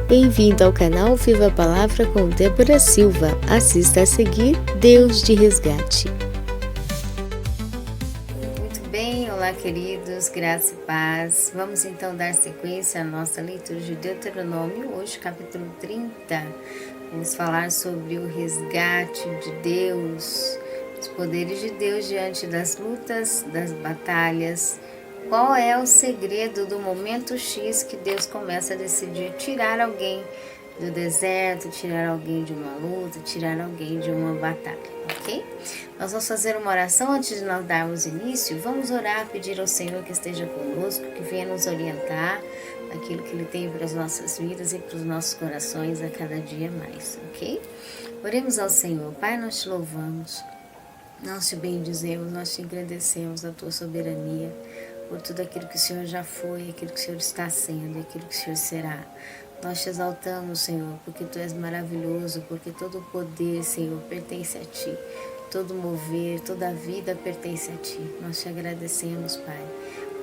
Bem-vindo ao canal Viva a Palavra com Débora Silva. Assista a seguir Deus de Resgate. Muito bem, olá queridos, graça e paz. Vamos então dar sequência à nossa leitura de Deuteronômio, hoje capítulo 30. Vamos falar sobre o resgate de Deus, os poderes de Deus diante das lutas, das batalhas. Qual é o segredo do momento X que Deus começa a decidir tirar alguém do deserto, tirar alguém de uma luta, tirar alguém de uma batalha, ok? Nós vamos fazer uma oração antes de nós darmos início. Vamos orar, pedir ao Senhor que esteja conosco, que venha nos orientar naquilo que Ele tem para as nossas vidas e para os nossos corações a cada dia mais, ok? Oremos ao Senhor. Pai, nós te louvamos, nós te bendizemos, nós te agradecemos a tua soberania, por tudo aquilo que o Senhor já foi, aquilo que o Senhor está sendo, aquilo que o Senhor será. Nós te exaltamos, Senhor, porque Tu és maravilhoso, porque todo o poder, Senhor, pertence a Ti. Todo mover, toda a vida pertence a Ti. Nós te agradecemos, Pai.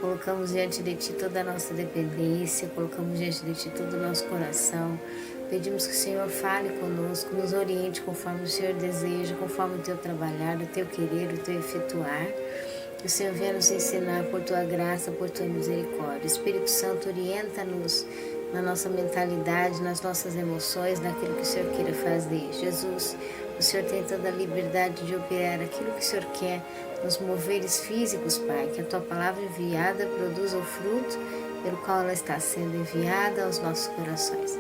Colocamos diante de Ti toda a nossa dependência, colocamos diante de Ti todo o nosso coração. Pedimos que o Senhor fale conosco, nos oriente conforme o Senhor deseja, conforme o Teu trabalhar, o Teu querer, o Teu efetuar. Que o Senhor venha nos ensinar por Tua graça, por Tua misericórdia. Espírito Santo, orienta-nos na nossa mentalidade, nas nossas emoções, naquilo que o Senhor queira fazer. Jesus, o Senhor tem toda a liberdade de operar aquilo que o Senhor quer nos moveres físicos, Pai. Que a Tua palavra enviada produza o fruto pelo qual ela está sendo enviada aos nossos corações.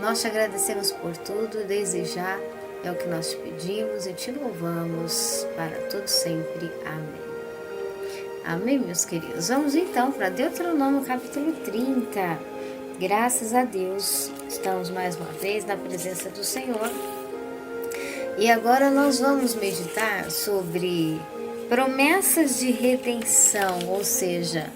Nós te agradecemos por tudo, desde já é o que nós te pedimos e te louvamos para todo sempre. Amém. Amém, meus queridos. Vamos então para Deuteronômio capítulo 30. Graças a Deus, estamos mais uma vez na presença do Senhor. E agora nós vamos meditar sobre promessas de redenção, ou seja,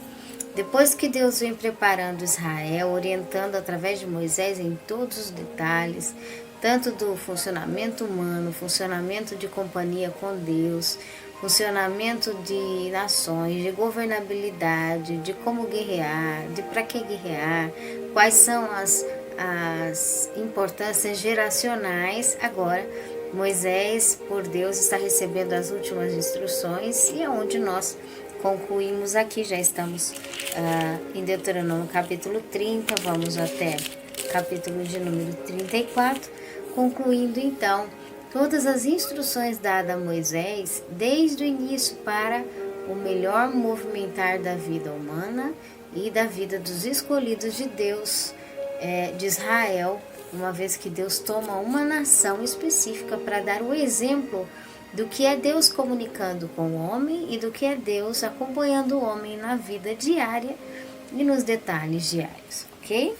depois que Deus vem preparando Israel, orientando através de Moisés em todos os detalhes, tanto do funcionamento humano, funcionamento de companhia com Deus, funcionamento de nações, de governabilidade, de como guerrear, de para que guerrear, quais são as importâncias geracionais. Agora, Moisés, por Deus, está recebendo as últimas instruções e é onde nós concluímos aqui. Já estamos em Deuteronômio capítulo 30, vamos até capítulo de número 34, concluindo então todas as instruções dadas a Moisés desde o início para o melhor movimentar da vida humana e da vida dos escolhidos de Deus, de Israel, uma vez que Deus toma uma nação específica para dar o exemplo do que é Deus comunicando com o homem e do que é Deus acompanhando o homem na vida diária e nos detalhes diários, ok?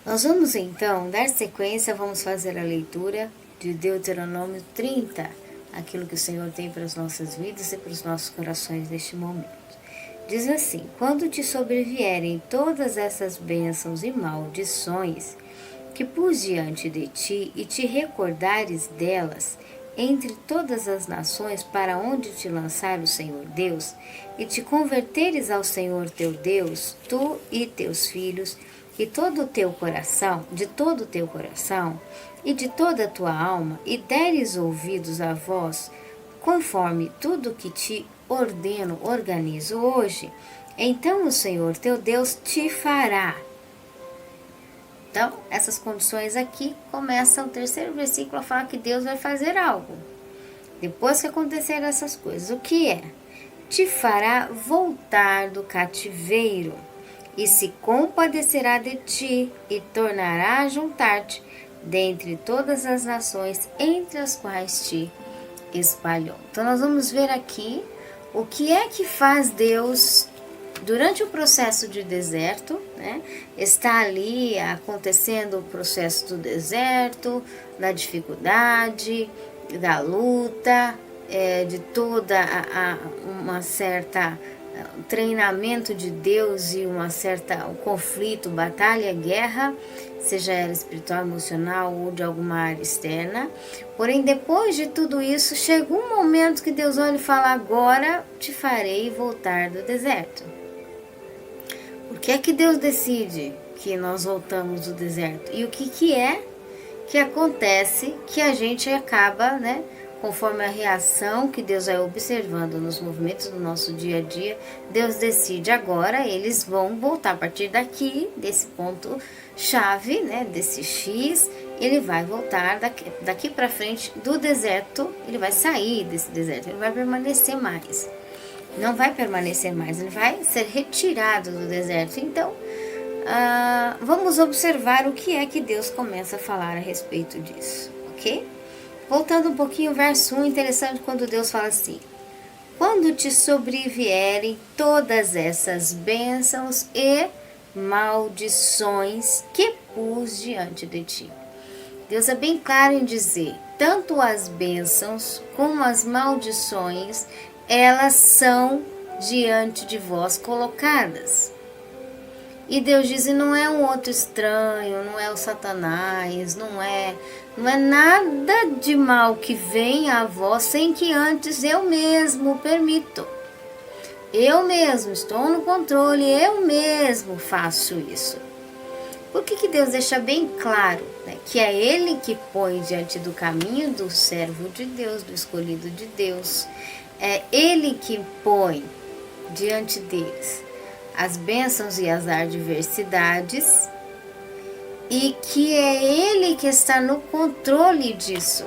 Nós vamos então dar sequência, vamos fazer a leitura de Deuteronômio 30, aquilo que o Senhor tem para as nossas vidas e para os nossos corações neste momento. Diz assim: quando te sobrevierem todas essas bênçãos e maldições que pus diante de ti e te recordares delas entre todas as nações para onde te lançar o Senhor Deus, e te converteres ao Senhor teu Deus, tu e teus filhos, e todo o teu coração, de todo o teu coração, e de toda a tua alma, e deres ouvidos à voz, conforme tudo que te ordeno, organizo hoje, então o Senhor teu Deus te fará. Então, essas condições aqui começam o terceiro versículo a falar que Deus vai fazer algo. Depois que acontecerem essas coisas, o que é? Te fará voltar do cativeiro, e se compadecerá de ti, e tornará a juntar-te dentre todas as nações entre as quais te espalhou. Então nós vamos ver aqui o que é que faz Deus durante o processo de deserto, né? Está ali acontecendo o processo do deserto, da dificuldade, da luta, de toda uma certa treinamento de Deus e uma certa conflito, batalha, guerra, seja ela espiritual, emocional ou de alguma área externa. Porém, depois de tudo isso, chega um momento que Deus olha e fala: agora te farei voltar do deserto. Por que é que Deus decide que nós voltamos do deserto? E o que é que acontece que a gente acaba, né, conforme a reação que Deus vai observando nos movimentos do nosso dia a dia, Deus decide agora, eles vão voltar a partir daqui, desse ponto chave, né, desse X, ele vai voltar daqui para frente do deserto, ele vai sair desse deserto, ele vai permanecer mais. Não vai permanecer mais, ele vai ser retirado do deserto. Então, vamos observar o que é que Deus começa a falar a respeito disso, ok? Voltando um pouquinho, verso 1, interessante quando Deus fala assim: quando te sobrevierem todas essas bênçãos e maldições que pus diante de ti. Deus é bem claro em dizer, tanto as bênçãos como as maldições, elas são diante de vós colocadas. E Deus diz, e não é um outro estranho, não é o Satanás, não é nada de mal que venha a vós sem que antes eu mesmo permito. Eu mesmo estou no controle, eu mesmo faço isso. Por que Deus deixa bem claro, né, que é Ele que põe diante do caminho do servo de Deus, do escolhido de Deus. É Ele que põe diante deles as bênçãos e as adversidades, e que é Ele que está no controle disso.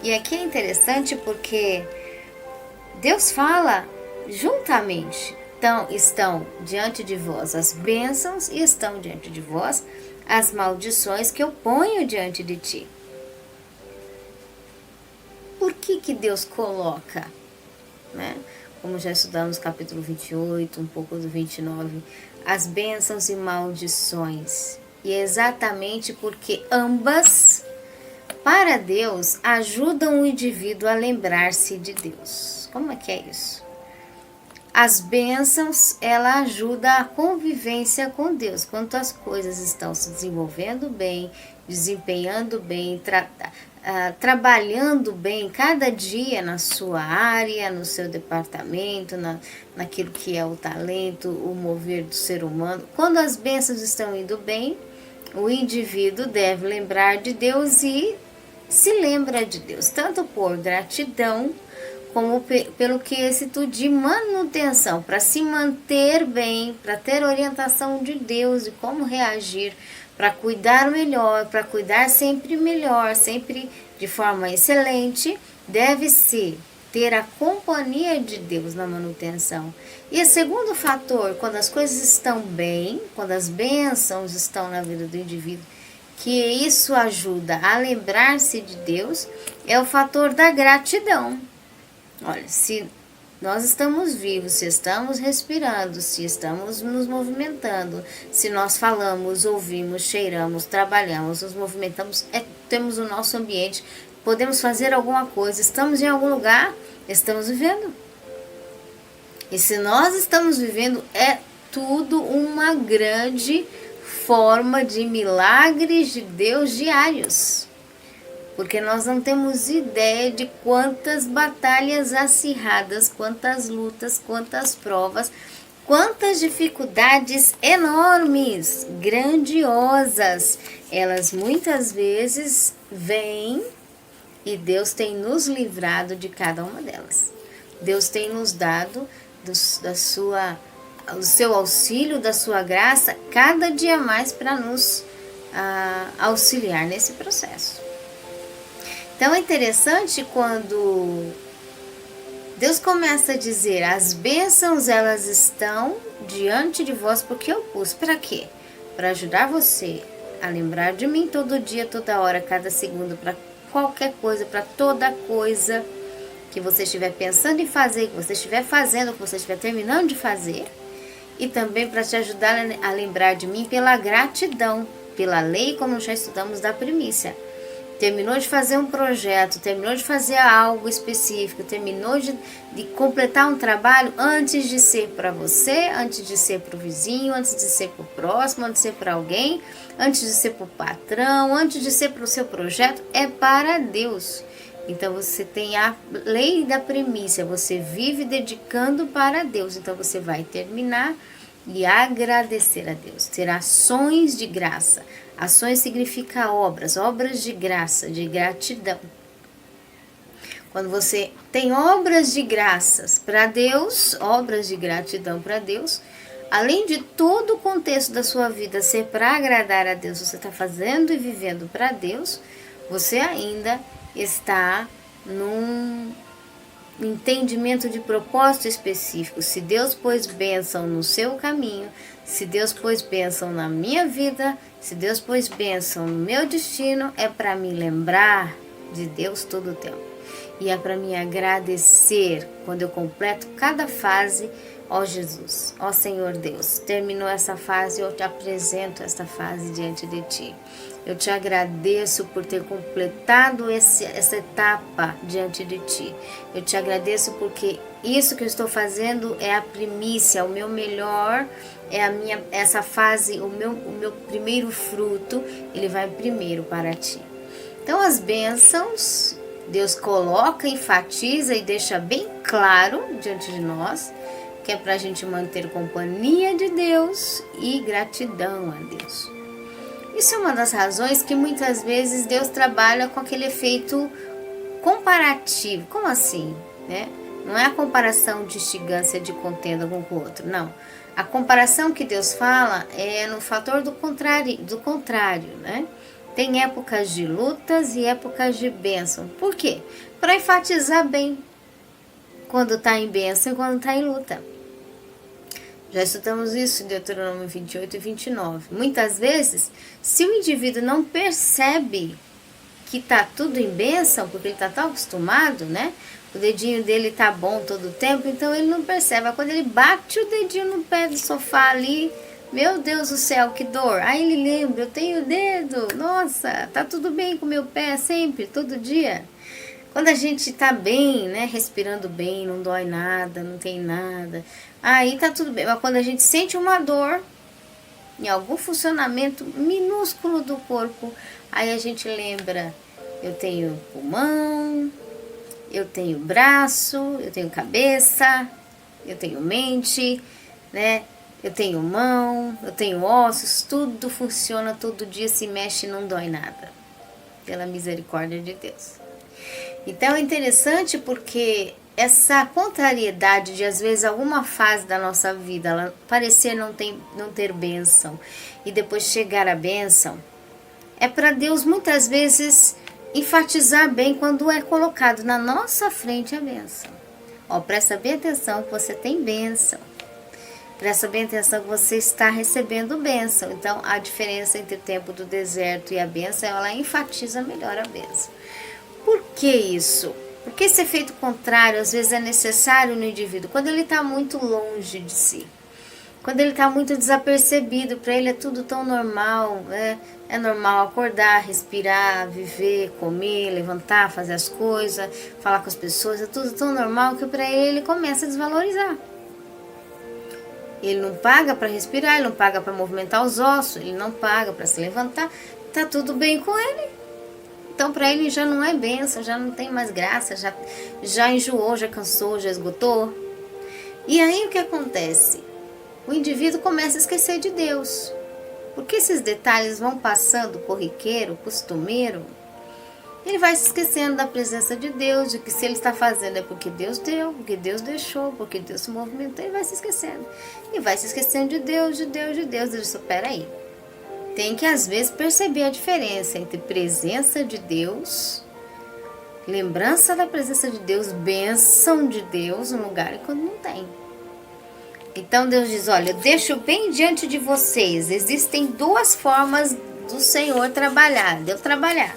E aqui é interessante porque Deus fala juntamente. Então, estão diante de vós as bênçãos e estão diante de vós as maldições que eu ponho diante de ti. Por que Deus coloca, né? Como já estudamos no capítulo 28, um pouco do 29, as bênçãos e maldições. E é exatamente porque ambas, para Deus, ajudam o indivíduo a lembrar-se de Deus. Como é que é isso? As bênçãos, ela ajuda a convivência com Deus. Quando as coisas estão se desenvolvendo bem, desempenhando bem, trabalhando bem cada dia na sua área, no seu departamento, naquilo que é o talento, o mover do ser humano. Quando as bênçãos estão indo bem, o indivíduo deve lembrar de Deus e se lembra de Deus, tanto por gratidão, como pelo quesito de manutenção, para se manter bem, para ter orientação de Deus e como reagir, para cuidar melhor, para cuidar sempre melhor, sempre de forma excelente, deve-se ter a companhia de Deus na manutenção. E o segundo fator, quando as coisas estão bem, quando as bênçãos estão na vida do indivíduo, que isso ajuda a lembrar-se de Deus, é o fator da gratidão. Olha, se nós estamos vivos, se estamos respirando, se estamos nos movimentando, se nós falamos, ouvimos, cheiramos, trabalhamos, nos movimentamos, temos o nosso ambiente, podemos fazer alguma coisa, estamos em algum lugar, estamos vivendo. E se nós estamos vivendo, é tudo uma grande forma de milagres de Deus diários. Porque nós não temos ideia de quantas batalhas acirradas, quantas lutas, quantas provas, quantas dificuldades enormes, grandiosas, elas muitas vezes vêm e Deus tem nos livrado de cada uma delas. Deus tem nos dado do seu auxílio, da sua graça, cada dia mais para nos auxiliar nesse processo. Então é interessante quando Deus começa a dizer, as bênçãos elas estão diante de vós porque eu pus. Para quê? Para ajudar você a lembrar de mim todo dia, toda hora, cada segundo, para qualquer coisa, para toda coisa que você estiver pensando em fazer, que você estiver fazendo, que você estiver terminando de fazer. E também para te ajudar a lembrar de mim pela gratidão, pela lei, como já estudamos da primícia. Terminou de fazer um projeto, terminou de fazer algo específico, terminou de completar um trabalho antes de ser para você, antes de ser para o vizinho, antes de ser para o próximo, antes de ser para alguém, antes de ser para o patrão, antes de ser para o seu projeto, é para Deus. Então você tem a lei da primícia, você vive dedicando para Deus, então você vai terminar e agradecer a Deus, ter ações de graça. Ações significa obras de graça, de gratidão. Quando você tem obras de graças para Deus, obras de gratidão para Deus, além de todo o contexto da sua vida ser para agradar a Deus, você está fazendo e vivendo para Deus, você ainda está num entendimento de propósito específico. Se Deus pôs bênção no seu caminho, se Deus pôs bênção na minha vida, se Deus pôs bênção no meu destino, é para me lembrar de Deus todo o tempo. E é para me agradecer quando eu completo cada fase. Ó Jesus, ó Senhor Deus, terminou essa fase, eu te apresento esta fase diante de Ti. Eu te agradeço por ter completado essa etapa diante de Ti. Eu te agradeço porque isso que eu estou fazendo é a primícia, o meu melhor, essa fase, o meu primeiro fruto, ele vai primeiro para Ti. Então as bênçãos, Deus coloca, enfatiza e deixa bem claro diante de nós, que é para a gente manter companhia de Deus e gratidão a Deus. Isso é uma das razões que muitas vezes Deus trabalha com aquele efeito comparativo. Como assim? Né? Não é a comparação de instigância, de contenda um com o outro, não. A comparação que Deus fala é no fator do contrário, né? Tem épocas de lutas e épocas de bênção. Por quê? Para enfatizar bem quando está em bênção e quando está em luta. Já estudamos isso em Deuteronômio 28 e 29. Muitas vezes, se o indivíduo não percebe que está tudo em bênção, porque ele está tão acostumado, né? O dedinho dele está bom todo o tempo, então ele não percebe. Mas quando ele bate o dedinho no pé do sofá ali, meu Deus do céu, que dor. Aí ele lembra, eu tenho o dedo, nossa, tá tudo bem com o meu pé sempre, todo dia. Quando a gente tá bem, né, respirando bem, não dói nada, não tem nada, aí tá tudo bem. Mas quando a gente sente uma dor em algum funcionamento minúsculo do corpo, aí a gente lembra, eu tenho pulmão, eu tenho braço, eu tenho cabeça, eu tenho mente, né, eu tenho mão, eu tenho ossos, tudo funciona, todo dia se mexe e não dói nada, pela misericórdia de Deus. Então é interessante porque essa contrariedade de às vezes alguma fase da nossa vida ela parecer não ter bênção e depois chegar a bênção, é para Deus muitas vezes enfatizar bem quando é colocado na nossa frente a bênção. Ó, presta bem atenção que você tem bênção. Presta bem atenção que você está recebendo bênção. Então a diferença entre o tempo do deserto e a bênção, ela enfatiza melhor a bênção. Por que isso? Porque esse efeito contrário às vezes é necessário no indivíduo quando ele está muito longe de si, quando ele está muito desapercebido, para ele é tudo tão normal, é normal acordar, respirar, viver, comer, levantar, fazer as coisas, falar com as pessoas, é tudo tão normal que para ele começa a desvalorizar. Ele não paga para respirar, ele não paga para movimentar os ossos, ele não paga para se levantar, tá tudo bem com ele. Então para ele já não é bênção, já não tem mais graça, já enjoou, já cansou, já esgotou. E aí o que acontece? O indivíduo começa a esquecer de Deus. Porque esses detalhes vão passando corriqueiro, costumeiro, ele vai se esquecendo da presença de Deus, de que se ele está fazendo é porque Deus deu, porque Deus deixou, porque Deus se movimentou, ele vai se esquecendo. E vai se esquecendo de Deus, de Deus, de Deus. Ele disse, peraí. Tem que às vezes perceber a diferença entre presença de Deus, lembrança da presença de Deus, bênção de Deus no lugar e quando não tem. Então Deus diz, olha, eu deixo bem diante de vocês, existem duas formas do Senhor trabalhar, de eu trabalhar.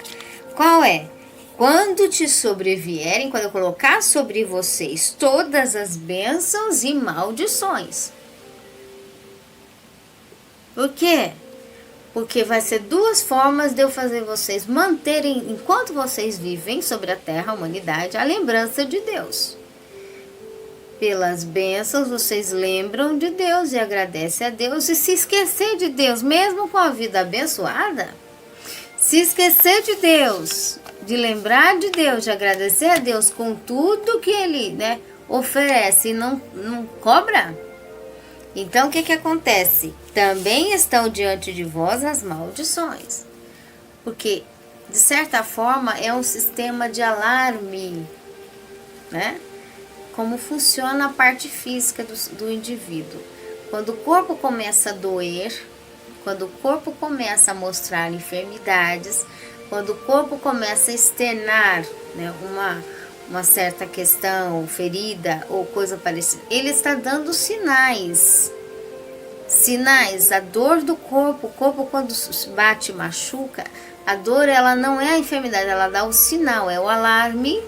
Qual é? Quando te sobrevierem, quando eu colocar sobre vocês todas as bênçãos e maldições. Por quê? Porque vai ser duas formas de eu fazer vocês manterem, enquanto vocês vivem sobre a terra, a humanidade, a lembrança de Deus. Pelas bênçãos, vocês lembram de Deus e agradecem a Deus. E se esquecer de Deus, mesmo com a vida abençoada, se esquecer de Deus, de lembrar de Deus, de agradecer a Deus com tudo que Ele, oferece e não cobra, Então, o que acontece? Também estão diante de vós as maldições. Porque, de certa forma, é um sistema de alarme, né? Como funciona a parte física do indivíduo. Quando o corpo começa a doer, quando o corpo começa a mostrar enfermidades, quando o corpo começa a externar, né, uma certa questão, ferida ou coisa parecida, ele está dando sinais. Sinais, a dor do corpo, o corpo quando bate e machuca, a dor ela não é a enfermidade, ela dá o sinal, é o alarme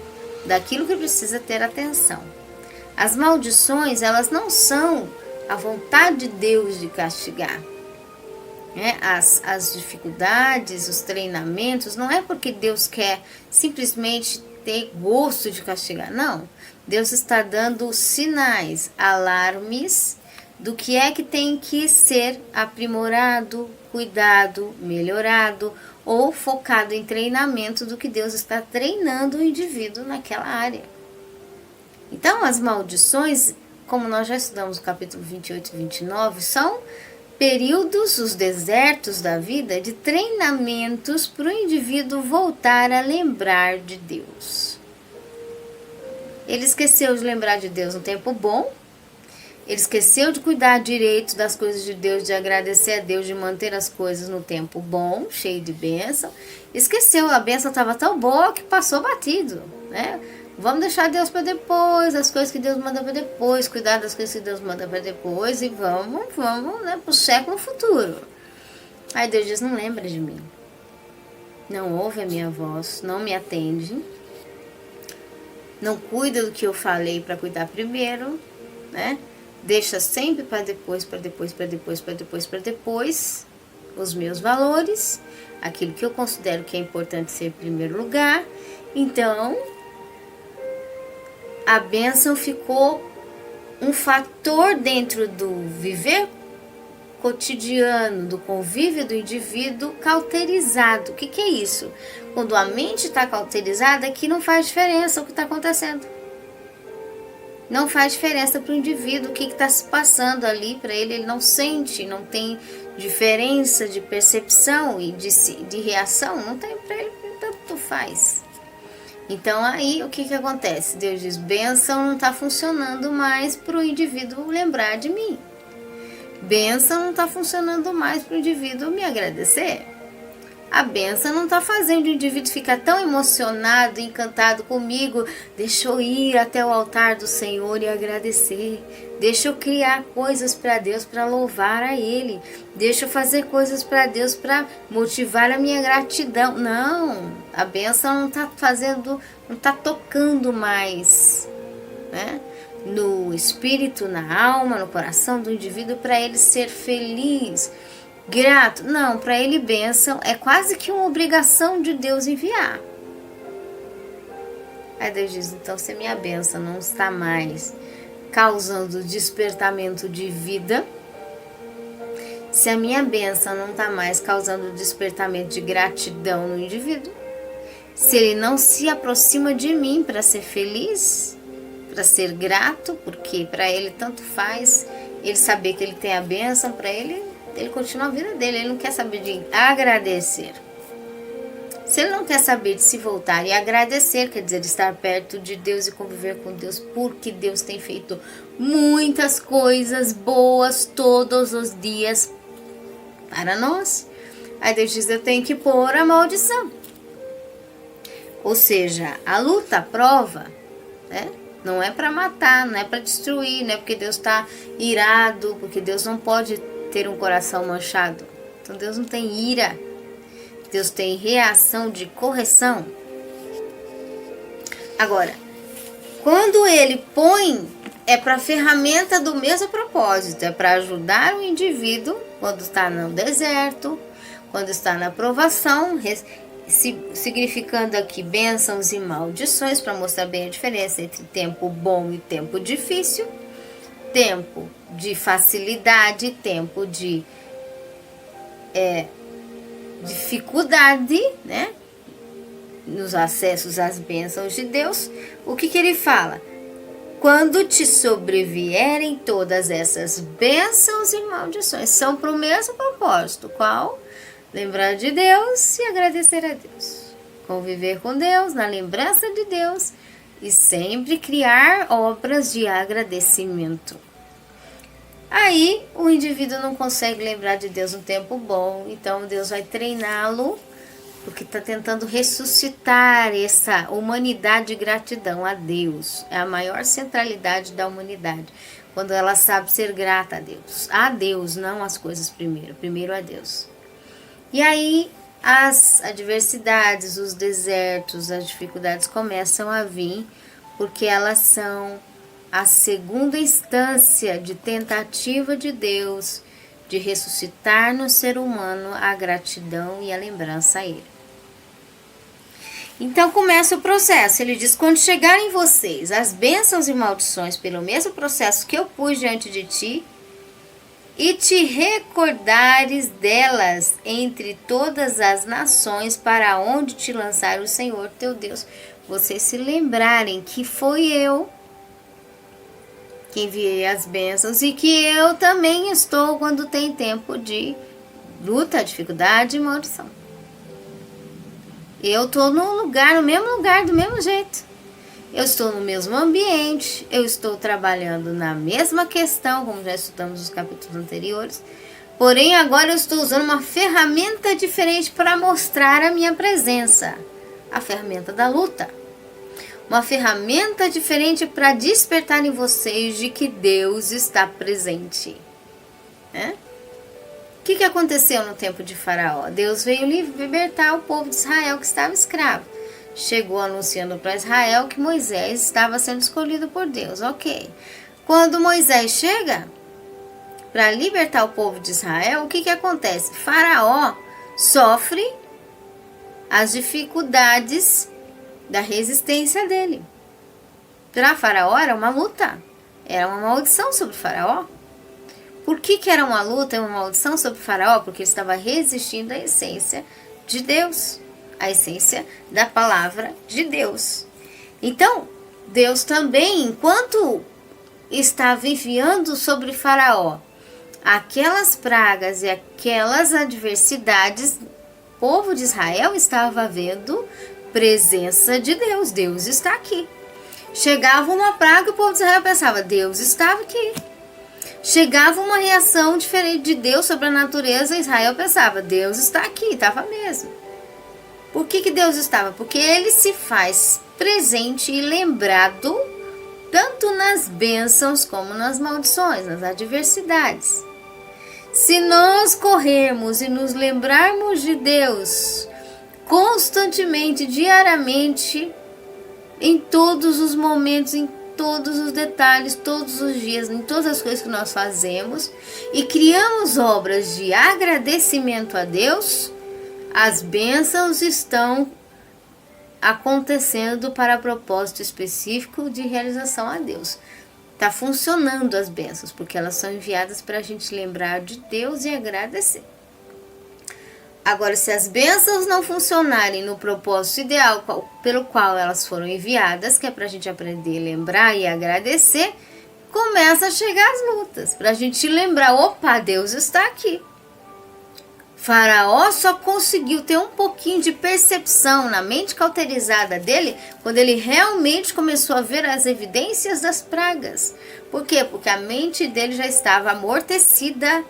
daquilo que precisa ter atenção. As maldições, elas não são a vontade de Deus de castigar. As dificuldades, os treinamentos, não é porque Deus quer simplesmente ter gosto de castigar, não. Deus está dando sinais, alarmes do que é que tem que ser aprimorado, cuidado, melhorado ou focado em treinamento do que Deus está treinando o indivíduo naquela área. Então, as maldições, como nós já estudamos no capítulo 28 e 29, são períodos, os desertos da vida, de treinamentos para o indivíduo voltar a lembrar de Deus. Ele esqueceu de lembrar de Deus no tempo bom, ele esqueceu de cuidar direito das coisas de Deus, de agradecer a Deus, de manter as coisas no tempo bom, cheio de bênção. Esqueceu, a bênção estava tão boa que passou batido, né? Vamos deixar Deus para depois, as coisas que Deus manda para depois, cuidar das coisas que Deus manda para depois e vamos, né, para o século futuro. Aí Deus diz, não lembra de mim, não ouve a minha voz, não me atende, não cuida do que eu falei para cuidar primeiro, né? Deixa sempre para depois, os meus valores, aquilo que eu considero que é importante ser em primeiro lugar. Então, a bênção ficou um fator dentro do viver cotidiano, do convívio do indivíduo cauterizado. O que é isso? Quando a mente está cauterizada, é que não faz diferença o que está acontecendo. Não faz diferença para o indivíduo o que está se passando ali para ele. Ele não sente, não tem diferença de percepção e de reação. Não tem para ele, tanto faz. Então aí o que acontece? Deus diz, bênção não está funcionando mais para o indivíduo lembrar de mim. Bênção não está funcionando mais para o indivíduo me agradecer. A bênção não está fazendo o indivíduo ficar tão emocionado, encantado comigo. Deixa eu ir até o altar do Senhor e agradecer. Deixa eu criar coisas para Deus para louvar a Ele. Deixa eu fazer coisas para Deus para motivar a minha gratidão. Não, a bênção não está fazendo, não está tocando mais, né? No espírito, na alma, no coração do indivíduo para ele ser feliz, grato. Não, para ele bênção é quase que uma obrigação de Deus enviar. Aí Deus diz, então se a minha bênção não está mais causando despertamento de vida, se a minha bênção não está mais causando despertamento de gratidão no indivíduo, se ele não se aproxima de mim para ser feliz, para ser grato, porque para ele tanto faz ele saber que ele tem a bênção, para ele continua a vida dele, ele não quer saber de agradecer. Se ele não quer saber de se voltar e agradecer, quer dizer, estar perto de Deus e conviver com Deus, porque Deus tem feito muitas coisas boas todos os dias para nós. Aí Deus diz, eu tenho que pôr a maldição. Ou seja, a luta, a prova, né? Não é para matar, não é para destruir, não é porque Deus está irado, porque Deus não pode ter um coração manchado. Então Deus não tem ira, Deus tem reação de correção. Agora, quando ele põe, é para ferramenta do mesmo propósito, é para ajudar o indivíduo quando está no deserto, quando está na provação, significando aqui bênçãos e maldições, para mostrar bem a diferença entre tempo bom e tempo difícil, tempo de facilidade, tempo de dificuldade, né, nos acessos às bênçãos de Deus. O que ele fala? quando te sobrevierem todas essas bênçãos e maldições. São para o mesmo propósito, qual? Lembrar de Deus e agradecer a Deus. Conviver com Deus, na lembrança de Deus, e sempre criar obras de agradecimento. Aí o indivíduo não consegue lembrar de Deus no tempo bom, então Deus vai treiná-lo, porque está tentando ressuscitar essa humanidade de gratidão a Deus. É a maior centralidade da humanidade, quando ela sabe ser grata a Deus, não as coisas primeiro a Deus. E aí as adversidades, os desertos, as dificuldades começam a vir, porque elas são a segunda instância de tentativa de Deus de ressuscitar no ser humano a gratidão e a lembrança a Ele. Então começa o processo. Ele diz: quando chegarem vocês as bênçãos e maldições pelo mesmo processo que eu pus diante de ti, e te recordares delas entre todas as nações para onde te lançar o Senhor teu Deus, vocês se lembrarem que foi eu que enviei as bênçãos e que eu também estou quando tem tempo de luta, dificuldade e maldição. Eu estou no mesmo lugar, do mesmo jeito. Eu estou no mesmo ambiente, eu estou trabalhando na mesma questão, como já estudamos nos capítulos anteriores. Porém, agora eu estou usando uma ferramenta diferente para mostrar a minha presença. A ferramenta da luta. Uma ferramenta diferente para despertar em vocês de que Deus está presente. O que aconteceu no tempo de Faraó? Deus veio libertar o povo de Israel que estava escravo. Chegou anunciando para Israel que Moisés estava sendo escolhido por Deus. Ok. Quando Moisés chega para libertar o povo de Israel, o que acontece? Faraó sofre as dificuldades da resistência dele. Para Faraó era uma luta, era uma maldição sobre Faraó. Por que era uma luta e uma maldição sobre Faraó? Porque ele estava resistindo à essência de Deus, a essência da palavra de Deus. Então, Deus também, enquanto estava enviando sobre Faraó aquelas pragas e aquelas adversidades, o povo de Israel estava vendo presença de Deus. Deus está aqui. Chegava uma praga e o povo de Israel pensava: Deus estava aqui. Chegava uma reação diferente de Deus sobre a natureza, Israel pensava: Deus está aqui, estava mesmo. Por que Deus estava? Porque Ele se faz presente e lembrado tanto nas bênçãos como nas maldições, nas adversidades. Se nós corrermos e nos lembrarmos de Deus constantemente, diariamente, em todos os momentos, em todos os detalhes, todos os dias, em todas as coisas que nós fazemos, e criamos obras de agradecimento a Deus, as bênçãos estão acontecendo para propósito específico de realização a Deus. Está funcionando as bênçãos, porque elas são enviadas para a gente lembrar de Deus e agradecer. Agora, se as bênçãos não funcionarem no propósito ideal pelo qual elas foram enviadas, que é para a gente aprender a lembrar e agradecer, começa a chegar as lutas, para a gente lembrar: opa, Deus está aqui. Faraó só conseguiu ter um pouquinho de percepção na mente cauterizada dele quando ele realmente começou a ver as evidências das pragas. Por quê? Porque a mente dele já estava amortecida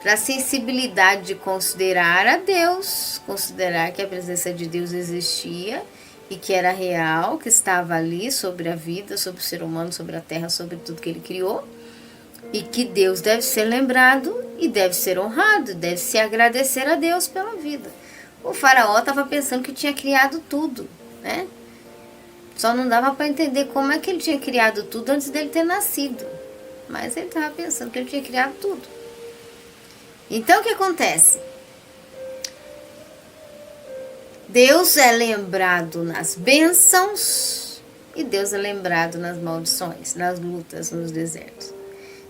para a sensibilidade de considerar a Deus, considerar que a presença de Deus existia e que era real, que estava ali sobre a vida, sobre o ser humano, sobre a terra, sobre tudo que ele criou. E que Deus deve ser lembrado e deve ser honrado, deve se agradecer a Deus pela vida. O faraó estava pensando que tinha criado tudo, né? Só não dava para entender como é que ele tinha criado tudo antes dele ter nascido. Mas ele estava pensando que ele tinha criado tudo. Então o que acontece? Deus é lembrado nas bênçãos e Deus é lembrado nas maldições, nas lutas, nos desertos.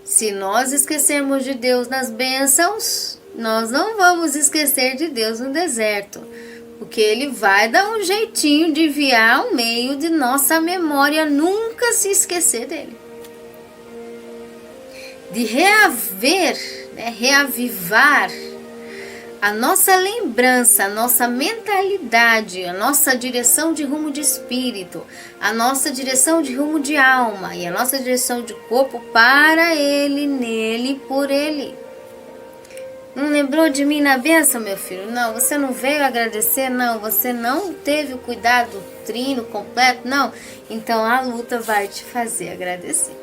Se nós esquecermos de Deus nas bênçãos, nós não vamos esquecer de Deus no deserto. Porque Ele vai dar um jeitinho de enviar ao meio de nossa memória, nunca se esquecer dele. De reavivar a nossa lembrança, a nossa mentalidade, a nossa direção de rumo de espírito, a nossa direção de rumo de alma e a nossa direção de corpo para Ele, nele, por Ele. Não lembrou de mim na bênção, meu filho? Não, você não veio agradecer? Não, você não teve o cuidado do trino completo? Não. Então a luta vai te fazer agradecer.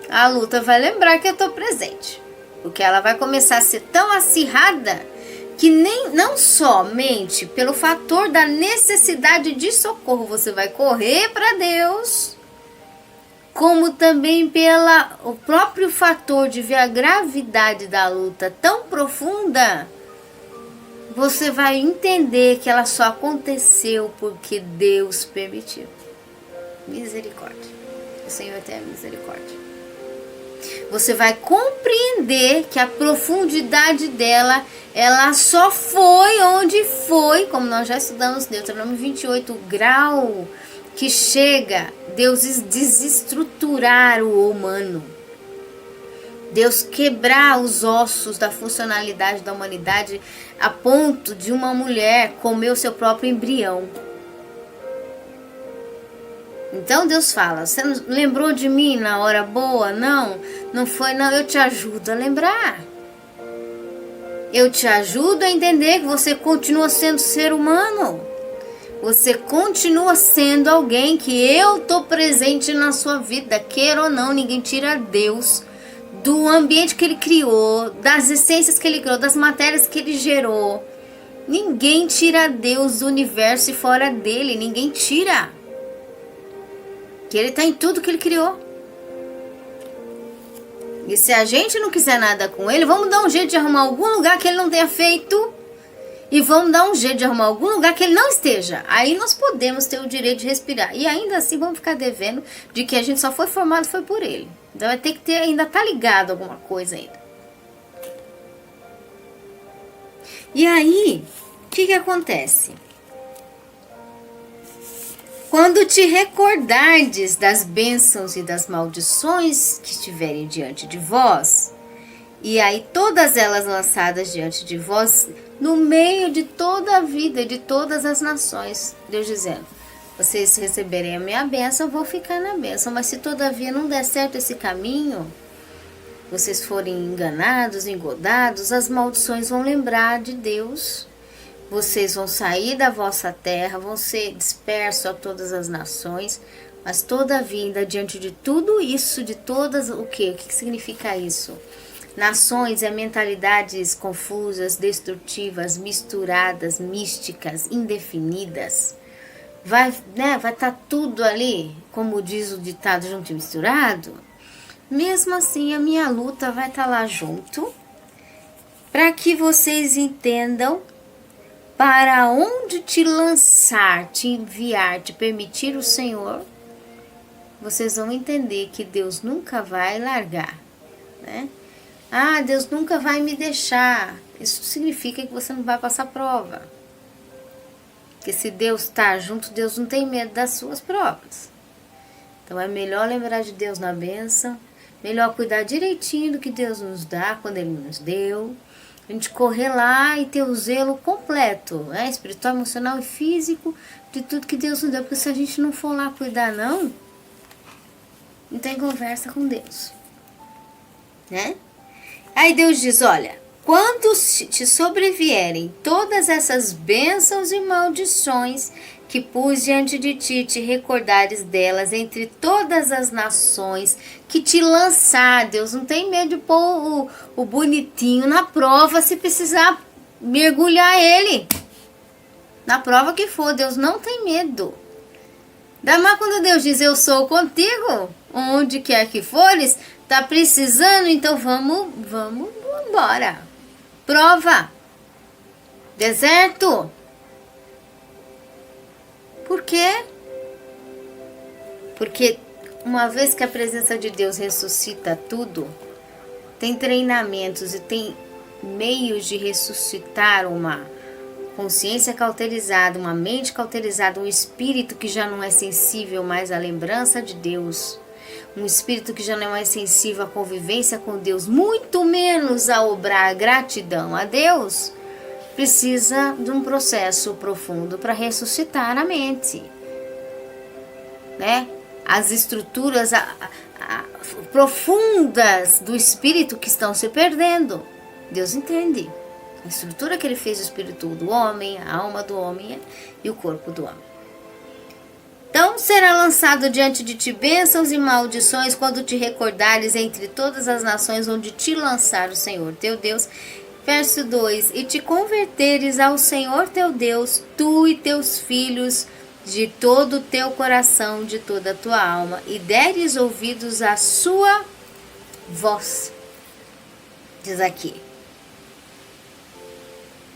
A luta vai lembrar que eu estou presente. Porque ela vai começar a ser tão acirrada que não somente pelo fator da necessidade de socorro você vai correr para Deus, como também pelo próprio fator de ver a gravidade da luta tão profunda, você vai entender que ela só aconteceu porque Deus permitiu. Misericórdia. O Senhor tem a misericórdia. Você vai compreender que a profundidade dela, ela só foi onde foi, como nós já estudamos em Deuteronômio 28, o grau que chega Deus desestruturar o humano. Deus quebrar os ossos da funcionalidade da humanidade a ponto de uma mulher comer o seu próprio embrião. Então Deus fala, você não lembrou de mim na hora boa? Não, não foi não, eu te ajudo a lembrar. Eu te ajudo a entender que você continua sendo ser humano. Você continua sendo alguém que eu estou presente na sua vida, queira ou não, ninguém tira Deus do ambiente que Ele criou, das essências que Ele criou, das matérias que Ele gerou. Ninguém tira Deus do universo e fora dele, ninguém tira. Que Ele está em tudo que Ele criou. E se a gente não quiser nada com Ele, vamos dar um jeito de arrumar algum lugar que Ele não tenha feito. E vamos dar um jeito de arrumar algum lugar que Ele não esteja. Aí nós podemos ter o direito de respirar. E ainda assim vamos ficar devendo de que a gente só foi formado foi por Ele. Então vai ter que ter, ainda tá ligado alguma coisa ainda. E aí, o que acontece? Quando te recordardes das bênçãos e das maldições que estiverem diante de vós, e aí todas elas lançadas diante de vós, no meio de toda a vida, de todas as nações, Deus dizendo, vocês receberem a minha bênção, eu vou ficar na bênção, mas se todavia não der certo esse caminho, vocês forem enganados, engodados, as maldições vão lembrar de Deus. Vocês vão sair da vossa terra, vão ser dispersos a todas as nações, mas todavia, ainda diante de tudo isso, de todas, o que significa isso? Nações é mentalidades confusas, destrutivas, misturadas, místicas, indefinidas. Vai estar tudo ali, como diz o ditado, junto e misturado. Mesmo assim, a minha luta vai estar lá junto, para que vocês entendam para onde te lançar, te enviar, te permitir o Senhor, vocês vão entender que Deus nunca vai largar, né? Ah, Deus nunca vai me deixar. Isso significa que você não vai passar prova. Porque se Deus está junto, Deus não tem medo das suas provas. Então é melhor lembrar de Deus na bênção, melhor cuidar direitinho do que Deus nos dá quando Ele nos deu. A gente correr lá e ter o zelo completo, né? Espiritual, emocional e físico, de tudo que Deus nos deu. Porque se a gente não for lá cuidar, não tem conversa com Deus, né? Aí Deus diz, olha, quando te sobrevierem todas essas bênçãos e maldições que pus diante de ti, te recordares delas entre todas as nações que te lançar. Deus não tem medo de pôr o bonitinho na prova se precisar mergulhar ele. Na prova que for, Deus não tem medo. Mas quando Deus diz, eu sou contigo, onde quer que fores, tá precisando, então vamos embora. Prova. Deserto. Por quê? Porque uma vez que a presença de Deus ressuscita tudo, tem treinamentos e tem meios de ressuscitar uma consciência cauterizada, uma mente cauterizada, um espírito que já não é sensível mais à lembrança de Deus, um espírito que já não é mais sensível à convivência com Deus, muito menos a obrar gratidão a Deus, precisa de um processo profundo para ressuscitar a mente, né? As estruturas profundas do espírito que estão se perdendo. Deus entende a estrutura que ele fez do espírito do homem, a alma do homem e o corpo do homem. Então será lançado diante de ti bênçãos e maldições quando te recordares entre todas as nações onde te lançar o Senhor teu Deus. Verso 2: e te converteres ao Senhor teu Deus, tu e teus filhos, de todo o teu coração, de toda a tua alma, e deres ouvidos à sua voz. Diz aqui: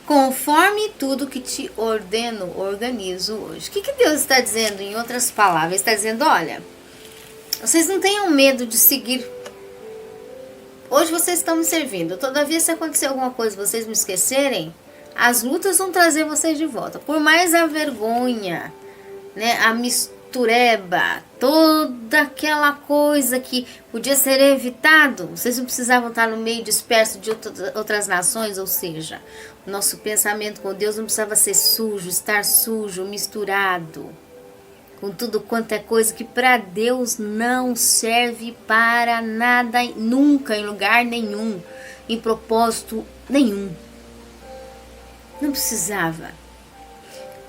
conforme tudo que te ordeno, organizo hoje. O que Deus está dizendo? Em outras palavras, está dizendo: olha, vocês não tenham medo de seguir. Hoje vocês estão me servindo. Todavia, se acontecer alguma coisa, vocês me esquecerem, as lutas vão trazer vocês de volta. Por mais a vergonha, né, a mistureba, toda aquela coisa que podia ser evitado, vocês não precisavam estar no meio disperso de outras nações, ou seja, o nosso pensamento com Deus não precisava ser sujo, estar sujo, misturado com tudo quanto é coisa que para Deus não serve para nada, nunca, em lugar nenhum, em propósito nenhum. Não precisava.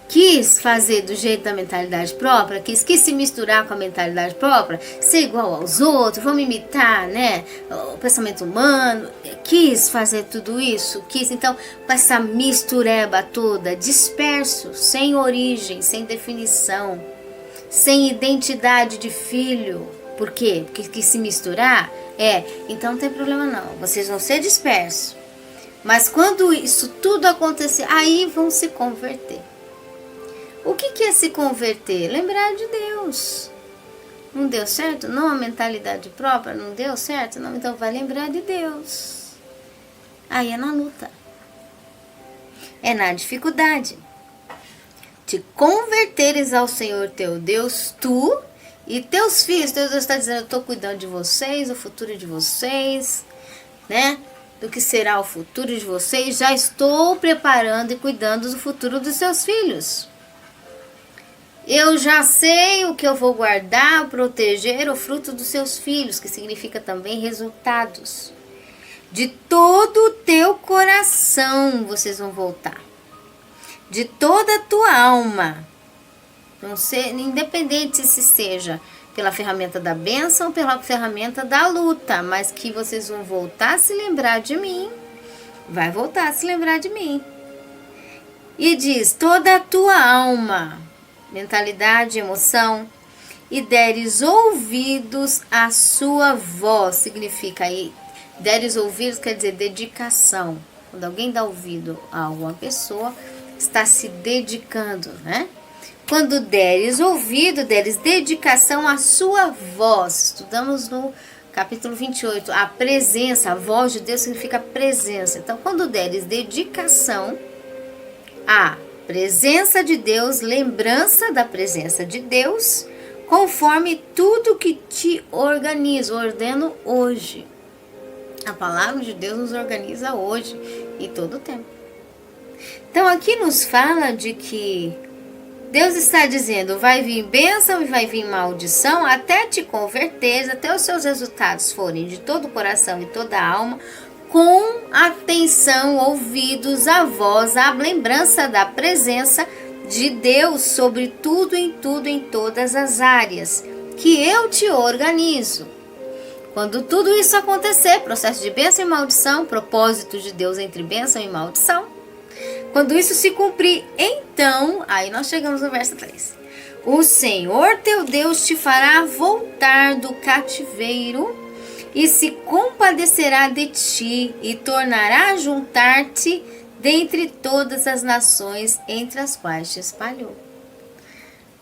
Quis fazer do jeito da mentalidade própria, quis se misturar com a mentalidade própria, ser igual aos outros, vamos imitar, né, o pensamento humano, quis fazer tudo isso, então, com essa mistureba toda, disperso, sem origem, sem definição, sem identidade de filho. Por quê? Porque quis se misturar? Então não tem problema não, vocês vão ser dispersos, mas quando isso tudo acontecer, aí vão se converter. O que é se converter? Lembrar de Deus. Não deu certo? Não, a mentalidade própria não deu certo? Não, então vai lembrar de Deus. Aí é na luta. É na dificuldade. Te converteres ao Senhor teu Deus, tu e teus filhos. Deus está dizendo: eu estou cuidando de vocês, o futuro de vocês, né? Do que será o futuro de vocês. Já estou preparando e cuidando do futuro dos seus filhos. Eu já sei o que eu vou guardar, proteger o fruto dos seus filhos, que significa também resultados. De todo o teu coração vocês vão voltar. De toda a tua alma. Não ser, independente se seja pela ferramenta da bênção ou pela ferramenta da luta, mas que vocês vão voltar a se lembrar de mim. Vai voltar a se lembrar de mim. E diz: toda a tua alma, mentalidade, emoção, e deres ouvidos à sua voz. Significa aí, deres ouvidos quer dizer dedicação. Quando alguém dá ouvido a alguma pessoa, está se dedicando, né? Quando deres ouvido, deres dedicação à sua voz. Estudamos no capítulo 28, a presença, a voz de Deus significa presença. Então, quando deres dedicação à presença de Deus, lembrança da presença de Deus, conforme tudo que te organiza, ordeno hoje. A palavra de Deus nos organiza hoje e todo o tempo. Então aqui nos fala de que Deus está dizendo: vai vir bênção e vai vir maldição até te converteres, até os seus resultados forem de todo o coração e toda a alma, com atenção, ouvidos, a voz, a lembrança da presença de Deus sobre tudo, em todas as áreas, que eu te organizo. Quando tudo isso acontecer, processo de bênção e maldição, propósito de Deus entre bênção e maldição, quando isso se cumprir, então, aí nós chegamos no verso 3. O Senhor teu Deus te fará voltar do cativeiro e se compadecerá de ti, e tornará a juntar-te dentre todas as nações entre as quais te espalhou.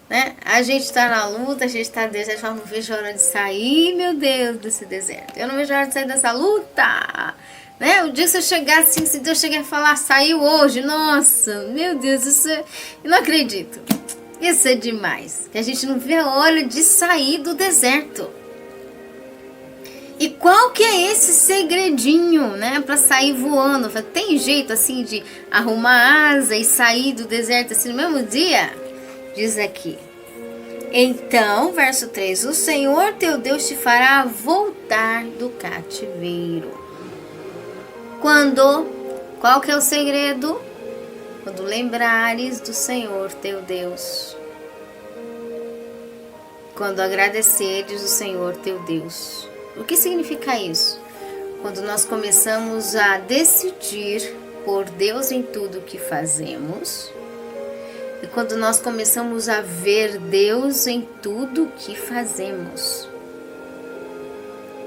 Né? A gente está na luta, a gente está no deserto, não vejo a hora de sair, meu Deus, desse deserto. Eu não vejo a hora de sair dessa luta. Né? O dia que você chegar assim, se Deus chegar e falar, saiu hoje, nossa, meu Deus, eu não acredito. Isso é demais. Que a gente não vê a hora de sair do deserto. E qual que é esse segredinho, né, para sair voando? Tem jeito assim de arrumar asa e sair do deserto assim no mesmo dia? Diz aqui. Então, verso 3, o Senhor teu Deus te fará voltar do cativeiro. Qual que é o segredo? Quando lembrares do Senhor teu Deus. Quando agradeceres o Senhor teu Deus. O que significa isso? Quando nós começamos a decidir por Deus em tudo que fazemos, e quando nós começamos a ver Deus em tudo que fazemos.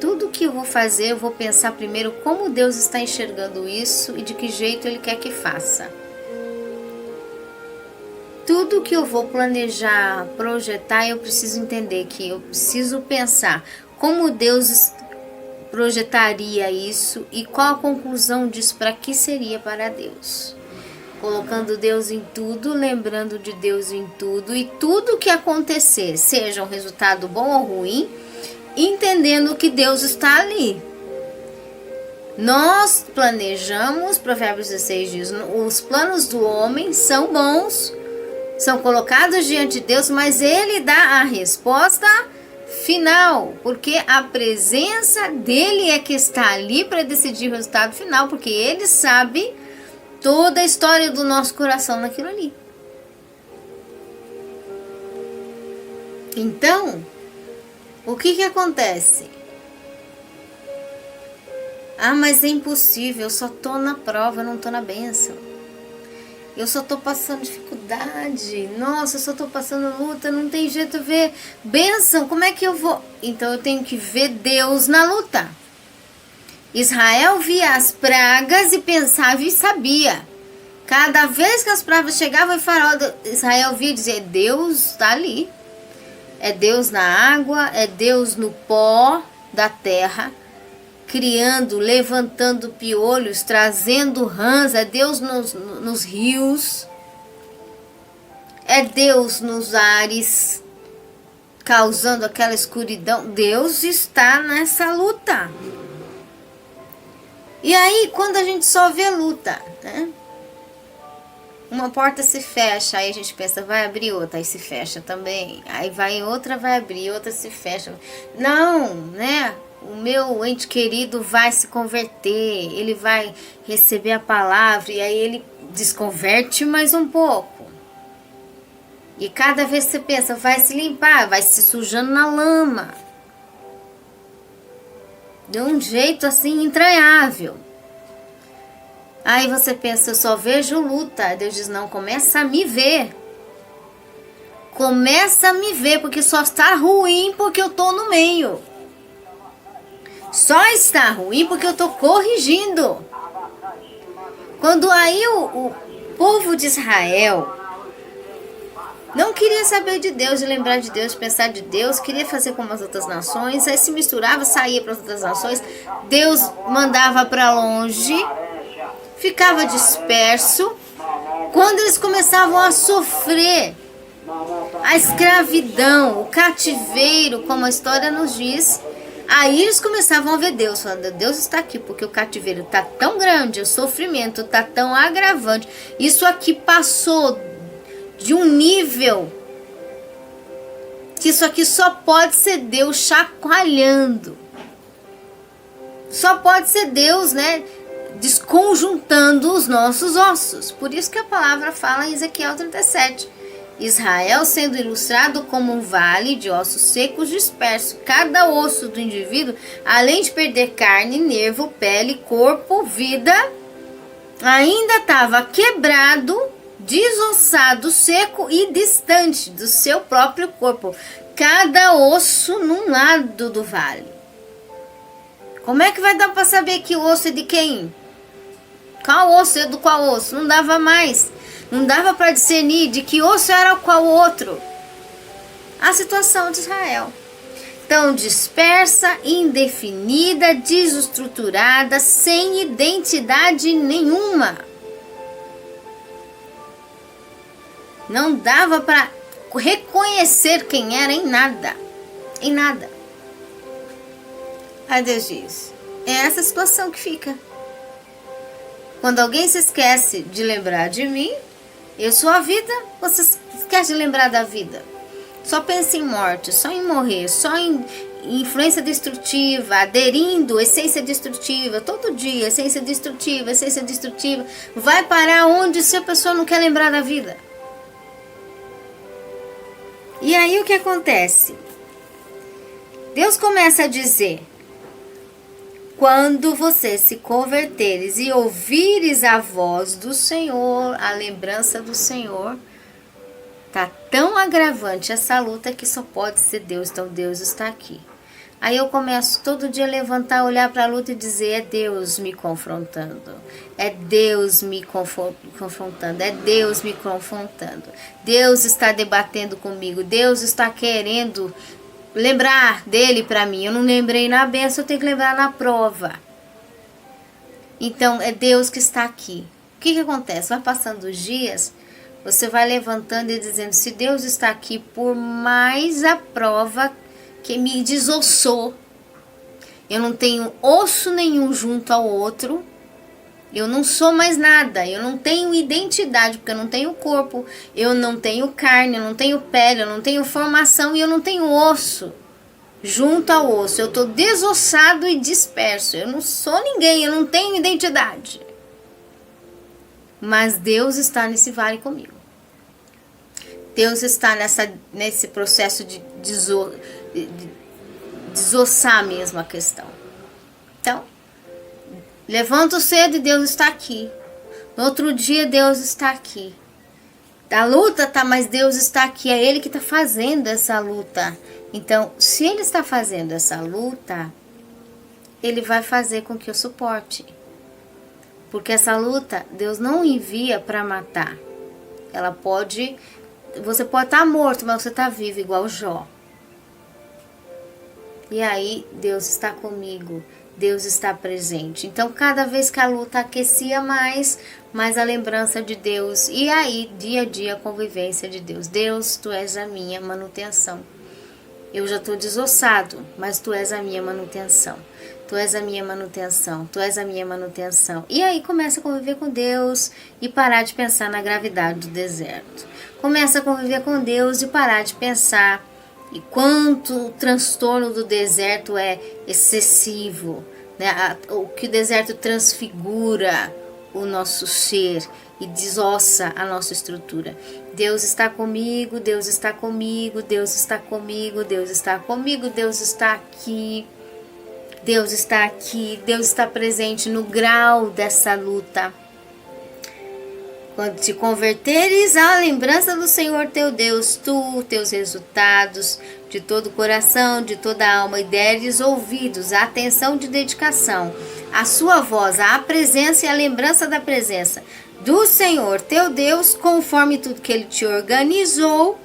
Tudo que eu vou fazer, eu vou pensar primeiro como Deus está enxergando isso e de que jeito Ele quer que faça. Tudo que eu vou planejar, projetar, eu preciso entender que eu preciso pensar como Deus projetaria isso e qual a conclusão disso, para que seria para Deus. Colocando Deus em tudo, lembrando de Deus em tudo, e tudo que acontecer, seja um resultado bom ou ruim, entendendo que Deus está ali. Nós planejamos, Provérbios 16 diz, os planos do homem são bons, são colocados diante de Deus, mas Ele dá a resposta final, porque a presença dele é que está ali para decidir o resultado final, porque Ele sabe toda a história do nosso coração naquilo ali. Então, o que acontece? Ah, mas é impossível, eu só tô na prova, eu não tô na bênção. Eu só tô passando dificuldade. Nossa, eu só tô passando luta, não tem jeito de ver bênção. Como é que eu vou? Então eu tenho que ver Deus na luta. Israel via as pragas e pensava e sabia. Cada vez que as pragas chegavam, o faraó de Israel via e dizia, Deus está ali. É Deus na água, é Deus no pó da terra, criando, levantando piolhos, trazendo rãs, é Deus nos rios, é Deus nos ares, causando aquela escuridão. Deus está nessa luta. E aí, quando a gente só vê luta, né? Uma porta se fecha, aí a gente pensa, vai abrir outra, aí se fecha também. Aí vai outra, vai abrir, outra se fecha. Não, né? O meu ente querido vai se converter, ele vai receber a palavra, e aí ele desconverte mais um pouco. E cada vez que você pensa, vai se limpar, vai se sujando na lama. De um jeito assim entranhável. Aí você pensa, eu só vejo luta. Deus diz, não, começa a me ver. Começa a me ver, porque só está ruim porque eu estou no meio. Só está ruim porque eu estou corrigindo. Quando aí o povo de Israel não queria saber de Deus, de lembrar de Deus, de pensar de Deus, queria fazer como as outras nações, aí se misturava, saía para as outras nações, Deus mandava para longe, ficava disperso. Quando eles começavam a sofrer a escravidão, o cativeiro, como a história nos diz, aí eles começavam a ver Deus, falando, Deus está aqui, porque o cativeiro está tão grande, o sofrimento está tão agravante, isso aqui passou de um nível que isso aqui só pode ser Deus chacoalhando, só pode ser Deus, né, desconjuntando os nossos ossos. Por isso que a palavra fala em Ezequiel 37, Israel sendo ilustrado como um vale de ossos secos dispersos. Cada osso do indivíduo, além de perder carne, nervo, pele, corpo, vida, ainda estava quebrado, desossado, seco e distante do seu próprio corpo. Cada osso num lado do vale. Como é que vai dar para saber que osso é de quem? Qual osso é do qual osso? Não dava mais. Não dava para discernir de que osso era qual outro. A situação de Israel. tão dispersa, indefinida, desestruturada, sem identidade nenhuma. Não dava para reconhecer quem era em nada. Em nada. Aí Deus diz, é essa situação que fica. Quando alguém se esquece de lembrar de mim, eu sou a vida, você esquece de lembrar da vida. Só pensa em morte, só em morrer, só em influência destrutiva, aderindo, essência destrutiva, todo dia, essência destrutiva, vai parar onde se a pessoa não quer lembrar da vida? E aí o que acontece? Deus começa a dizer, quando você se converteres e ouvires a voz do Senhor, a lembrança do Senhor, tá tão agravante essa luta que só pode ser Deus, então Deus está aqui. Aí eu começo todo dia a levantar, olhar para a luta e dizer, é Deus me confrontando, é Deus me confrontando, é Deus me confrontando. Deus está debatendo comigo, Deus está querendo lembrar dele para mim. Eu não lembrei na bênção, eu tenho que lembrar na prova. Então é Deus que está aqui. O que acontece? Vai passando os dias, você vai levantando e dizendo, se Deus está aqui, por mais a prova que me desossou, eu não tenho osso nenhum junto ao outro, eu não sou mais nada, eu não tenho identidade, porque eu não tenho corpo, eu não tenho carne, eu não tenho pele, eu não tenho formação e eu não tenho osso junto ao osso, eu estou desossado e disperso, eu não sou ninguém, eu não tenho identidade. Mas Deus está nesse vale comigo. Deus está nesse processo de desossar mesmo a questão. Então, levanto cedo e Deus está aqui. No outro dia Deus está aqui. A luta tá, mas Deus está aqui. É Ele que está fazendo essa luta. Então, se Ele está fazendo essa luta, Ele vai fazer com que eu suporte. Porque essa luta, Deus não envia para matar. Ela pode... Você pode estar morto, mas você está vivo, igual Jó. E aí, Deus está comigo. Deus está presente. Então, cada vez que a luta aquecia mais a lembrança de Deus. E aí, dia a dia, a convivência de Deus. Deus, Tu és a minha manutenção. Eu já estou desossado, mas Tu és a minha manutenção. Tu és a minha manutenção. Tu és a minha manutenção. E aí, começa a conviver com Deus e parar de pensar na gravidade do deserto. Começa a conviver com Deus e parar de pensar e quanto o transtorno do deserto é excessivo, né? O que o deserto transfigura o nosso ser e desossa a nossa estrutura. Deus está comigo, Deus está comigo, Deus está comigo, Deus está comigo, Deus está aqui. Deus está aqui, Deus está presente no grau dessa luta. Quando te converteres à lembrança do Senhor teu Deus, tu, teus resultados, de todo o coração, de toda a alma, e deres ouvidos, a atenção de dedicação, a sua voz, a presença e a lembrança da presença do Senhor teu Deus, conforme tudo que Ele te organizou.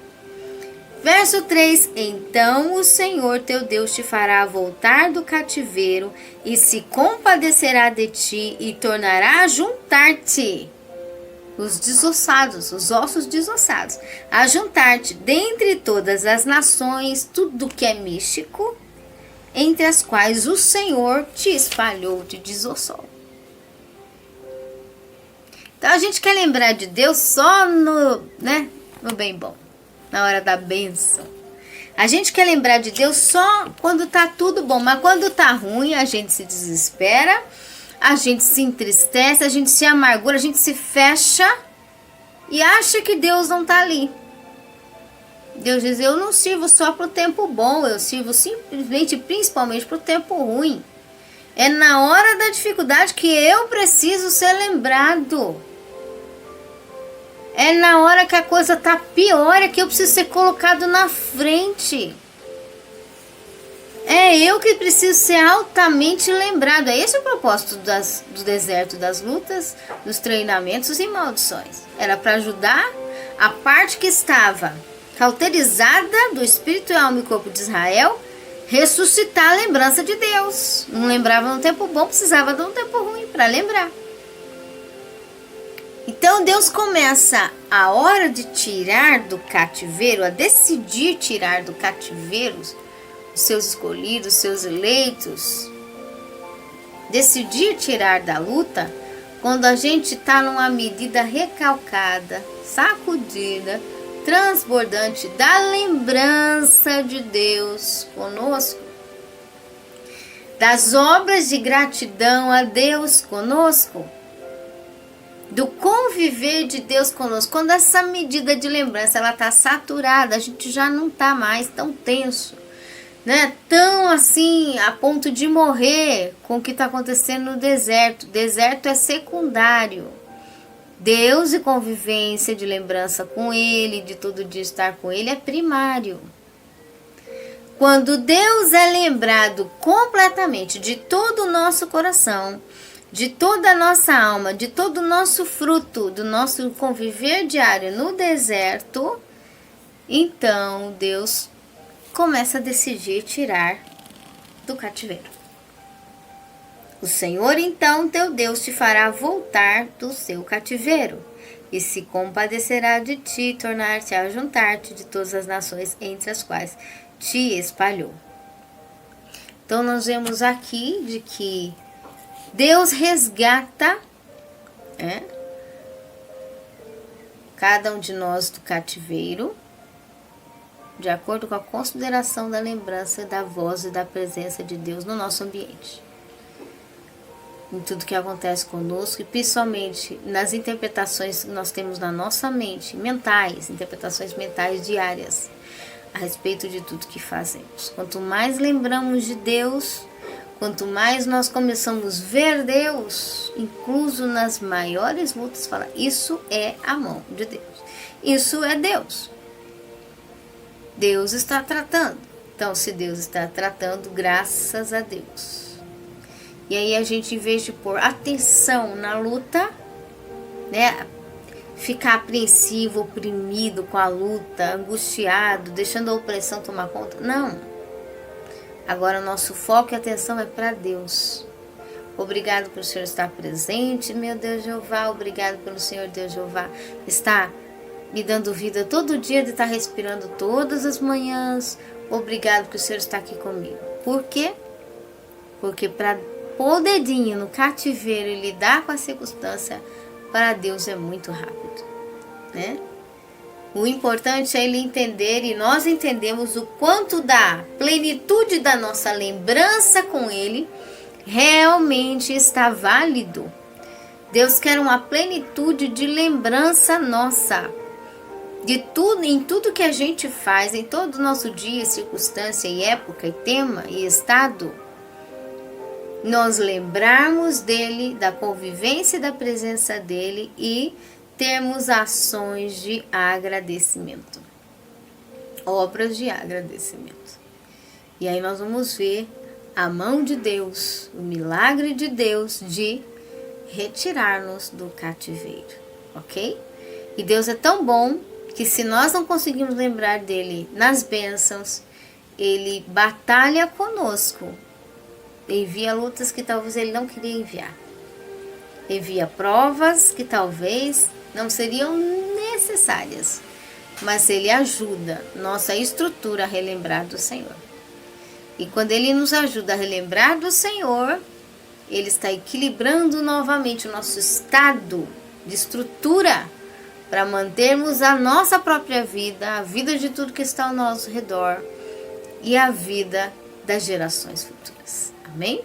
Verso 3, então o Senhor teu Deus te fará voltar do cativeiro e se compadecerá de ti e tornará a juntar-te. Os desossados, os ossos desossados, a juntar-te dentre todas as nações, tudo que é místico, entre as quais o Senhor te espalhou, te desossou. Então a gente quer lembrar de Deus só no bem bom, na hora da bênção. A gente quer lembrar de Deus só quando tá tudo bom, mas quando tá ruim a gente se desespera, a gente se entristece, a gente se amargura, a gente se fecha e acha que Deus não está ali. Deus diz, eu não sirvo só para o tempo bom, eu sirvo simplesmente, principalmente para o tempo ruim. É na hora da dificuldade que eu preciso ser lembrado. É na hora que a coisa está pior, é que eu preciso ser colocado na frente. É eu que preciso ser altamente lembrado. É esse o propósito do deserto, das lutas, dos treinamentos e maldições. Era para ajudar a parte que estava cauterizada do espírito, alma e corpo de Israel, ressuscitar a lembrança de Deus. Não lembrava no tempo bom, precisava de um tempo ruim para lembrar. Então Deus começa a hora de tirar do cativeiro, a decidir tirar do cativeiro os seus escolhidos, os seus eleitos, decidir tirar da luta, quando a gente está numa medida recalcada, sacudida, transbordante da lembrança de Deus conosco, das obras de gratidão a Deus conosco, do conviver de Deus conosco. Quando essa medida de lembrança ela está saturada, a gente já não está mais tão tenso, né? Tão assim a ponto de morrer com o que está acontecendo no deserto. Deserto é secundário. Deus e convivência de lembrança com Ele, de todo dia estar com Ele, é primário. Quando Deus é lembrado completamente de todo o nosso coração, de toda a nossa alma, de todo o nosso fruto, do nosso conviver diário no deserto, então Deus começa a decidir tirar do cativeiro. O Senhor, então, teu Deus, te fará voltar do seu cativeiro e se compadecerá de ti, tornar-te a juntar-te de todas as nações entre as quais te espalhou. Então, nós vemos aqui de que Deus resgata cada um de nós do cativeiro, de acordo com a consideração da lembrança da voz e da presença de Deus no nosso ambiente. Em tudo que acontece conosco e principalmente nas interpretações que nós temos na nossa mente, interpretações mentais diárias a respeito de tudo que fazemos. Quanto mais lembramos de Deus, quanto mais nós começamos a ver Deus, incluso nas maiores lutas, fala, isso é a mão de Deus. Isso é Deus. Deus está tratando. Então, se Deus está tratando, graças a Deus. E aí a gente, em vez de pôr atenção na luta, né, ficar apreensivo, oprimido com a luta, angustiado, deixando a opressão tomar conta, não. Agora nosso foco e atenção é para Deus. Obrigado pelo Senhor estar presente, meu Deus Jeová. Obrigado pelo Senhor Deus Jeová estar me dando vida todo dia, de estar respirando todas as manhãs. Obrigado que o Senhor está aqui comigo. Por quê? Porque para pôr o dedinho no cativeiro e lidar com a circunstância, para Deus é muito rápido, né? O importante é Ele entender, e nós entendemos o quanto da plenitude da nossa lembrança com Ele realmente está válido. Deus quer uma plenitude de lembrança nossa, de tudo, em tudo que a gente faz, em todo o nosso dia, circunstância e época e tema e estado, nós lembrarmos dele, da convivência e da presença dele e termos ações de agradecimento, obras de agradecimento. E aí nós vamos ver a mão de Deus, o milagre de Deus de retirar-nos do cativeiro, ok? E Deus é tão bom que se nós não conseguimos lembrar dele nas bênçãos, ele batalha conosco, envia lutas que talvez ele não queria enviar, envia provas que talvez não seriam necessárias, mas ele ajuda nossa estrutura a relembrar do Senhor. E quando ele nos ajuda a relembrar do Senhor, ele está equilibrando novamente o nosso estado de estrutura para mantermos a nossa própria vida, a vida de tudo que está ao nosso redor e a vida das gerações futuras. Amém?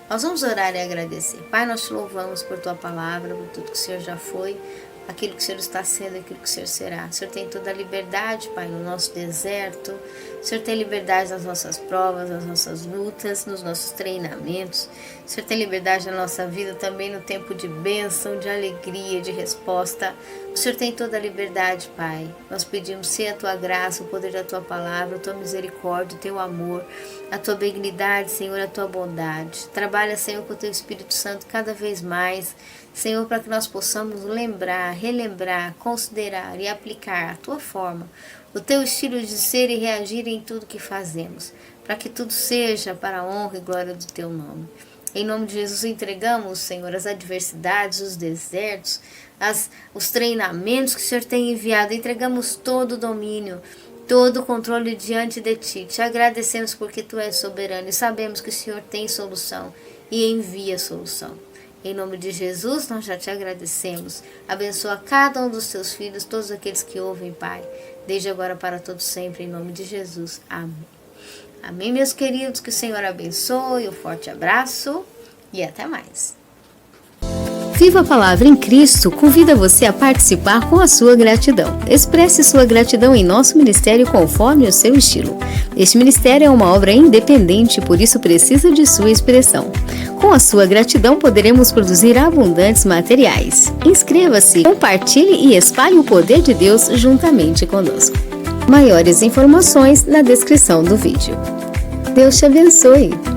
Nós vamos orar e agradecer. Pai, nós te louvamos por tua palavra, por tudo que o Senhor já foi, aquilo que o Senhor está sendo, aquilo que o Senhor será. O Senhor tem toda a liberdade, Pai, no nosso deserto. O Senhor tem liberdade nas nossas provas, nas nossas lutas, nos nossos treinamentos. O Senhor tem liberdade na nossa vida também no tempo de bênção, de alegria, de resposta. O Senhor tem toda a liberdade, Pai. Nós pedimos, se a tua graça, o poder da tua palavra, a tua misericórdia, o teu amor, a tua benignidade, Senhor, a tua bondade. Trabalha, Senhor, com o teu Espírito Santo cada vez mais, Senhor, para que nós possamos lembrar, relembrar, considerar e aplicar a tua forma, o teu estilo de ser e reagir em tudo que fazemos, para que tudo seja para a honra e glória do teu nome. Em nome de Jesus, entregamos, Senhor, as adversidades, os desertos, os treinamentos que o Senhor tem enviado. Entregamos todo o domínio, todo o controle diante de Ti. Te agradecemos porque Tu és soberano e sabemos que o Senhor tem solução e envia solução. Em nome de Jesus, nós já Te agradecemos. Abençoa cada um dos Teus filhos, todos aqueles que ouvem, Pai, desde agora para todos sempre, em nome de Jesus. Amém. Amém, meus queridos, que o Senhor abençoe, um forte abraço e até mais. Viva a Palavra em Cristo convida você a participar com a sua gratidão. Expresse sua gratidão em nosso ministério conforme o seu estilo. Este ministério é uma obra independente, por isso precisa de sua expressão. Com a sua gratidão poderemos produzir abundantes materiais. Inscreva-se, compartilhe e espalhe o poder de Deus juntamente conosco. Maiores informações na descrição do vídeo. Deus te abençoe!